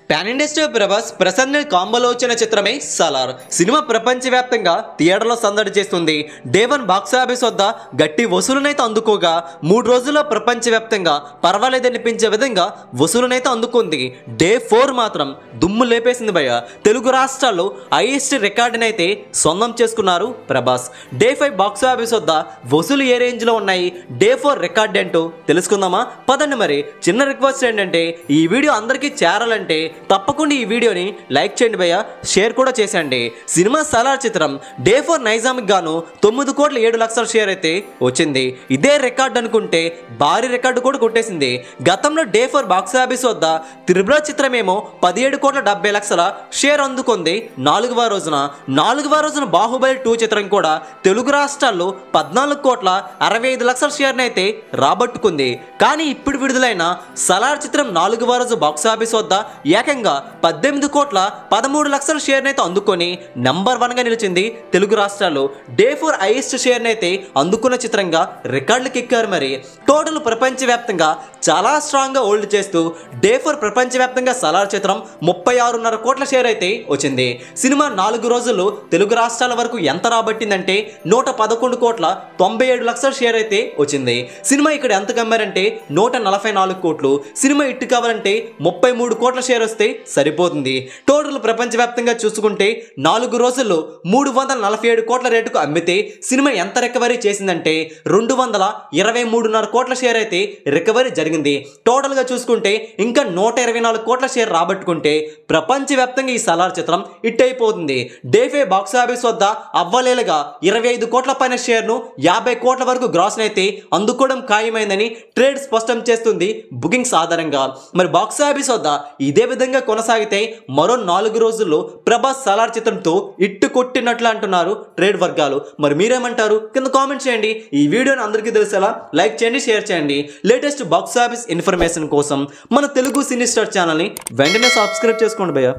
Pan India star Prabhas Prasanna కాంబోలో వచ్చిన చిత్రమే సలార్. సినిమా ప్రపంచవ్యాప్తంగా థియేటర్లో సందడి చేస్తుంది. డే 1 బాక్స్ ఆఫీస్ వద్ద గట్టి వసూలునైతే అందుకోగా 3 రోజుల్లో ప్రపంచవ్యాప్తంగా పర్వాలేదనిపించే విధంగా వసూలునైతే అందుకుంది. డే 4 మాత్రం దుమ్ము లేపేసింది భయ్య. తెలుగు రాష్ట్రాల్లో హైయెస్ట్ రికార్డునైతే సొంతం చేసుకున్నారు ప్రభాస్. డే 5 బాక్స్ ఆఫీస్ వద్ద వసూలు ఏ రేంజ్లో ఉన్నాయి, డే 4 రికార్డ్ ఏంటో తెలుసుకుందామా? పదండి. మరి చిన్న రిక్వెస్ట్ ఏంటంటే ఈ వీడియో అందరికీ చేరాలంటే తప్పకుండా ఈ వీడియోని లైక్ చేయండి భయ్య, షేర్ కూడా చేసేయండి. సినిమా సలార్ చిత్రం డే 4 నైజాంకి గాను 9,07,00,000 షేర్ అయితే వచ్చింది. ఇదే రికార్డ్ అనుకుంటే భారీ రికార్డు కూడా కొట్టేసింది. గతంలో డే 4 బాక్స్ ఆఫీస్ వద్ద త్రిబుల చిత్రమేమో 17,70,00,000 షేర్ అందుకుంది 4వ రోజున. 4వ రోజున బాహుబలి 2 చిత్రం కూడా తెలుగు రాష్ట్రాల్లో 14,65,00,000 షేర్ని అయితే రాబట్టుకుంది. కానీ ఇప్పుడు విడుదలైన సలార్ చిత్రం 4వ రోజు బాక్స్ ఆఫీస్ వద్ద ఏకంగా 18,13,00,000 షేర్ని అయితే అందుకొని నెంబర్ 1గా నిలిచింది తెలుగు రాష్ట్రాల్లో. డే 4 హైయెస్ట్ షేర్ని అయితే అందుకున్న చిత్రంగా రికార్డులకు ఎక్కారు. మరి టోటల్ ప్రపంచవ్యాప్తంగా చాలా స్ట్రాంగ్గా హోల్డ్ చేస్తూ డే 4 ప్రపంచవ్యాప్తంగా సలార్ చిత్రం 36.5 కోట్ల షేర్ అయితే వచ్చింది. సినిమా 4 రోజుల్లో తెలుగు రాష్ట్రాల వరకు ఎంత రాబట్టిందంటే 111,97,00,000 షేర్ అయితే వచ్చింది. సినిమా ఇక్కడ ఎంత కమ్మారంటే 144 కోట్లు. సినిమా ఇట్టు కావాలంటే 33 కోట్ల షేర్ వస్తే సరిపోతుంది. టోటల్ ప్రపంచవ్యాప్తంగా చూసుకుంటే 4 రోజుల్లో 347 కోట్ల రేటుకు అమ్మితే సినిమా ఎంత రికవరీ చేసిందంటే 223.5 కోట్ల షేర్ అయితే రికవరీ జరిగింది. టోటల్గా చూసుకుంటే ఇంకా 124 కోట్ల షేర్ రాబట్టుకుంటే ప్రపంచవ్యాప్తంగా ఈ సలార్ చిత్రం హిట్ అయిపోతుంది. డే 5 బాక్స్ ఆఫీస్ వద్ద అవ్వలేలుగా 25 కోట్ల పైన షేర్ను 50 కోట్ల వరకు గ్రాస్ని అయితే అందుకోవడం ఖాయమైందని ట్రేడ్ స్పష్టం చేస్తుంది బుకింగ్స్ ఆధారంగా. మరి బాక్స్ ఆఫీస్ వద్ద ఇదే విధంగా కొనసాగితే మరో 4 రోజుల్లో ప్రభాస్ సలార్ చిత్రంతో ఇట్టు కొట్టినట్లు అంటున్నారు ట్రేడ్ వర్గాలు. మరి మీరేమంటారు? కింద కామెంట్ చేయండి. ఈ వీడియోని అందరికీ తెలిసేలా లైక్ చేయండి, షేర్ చేయండి. లేటెస్ట్ బాక్స్ ఆఫీస్ ఇన్ఫర్మేషన్ కోసం మన తెలుగు సినీ స్టార్ ఛానల్ని వెంటనే సబ్స్క్రైబ్ చేసుకోండి భయ్య.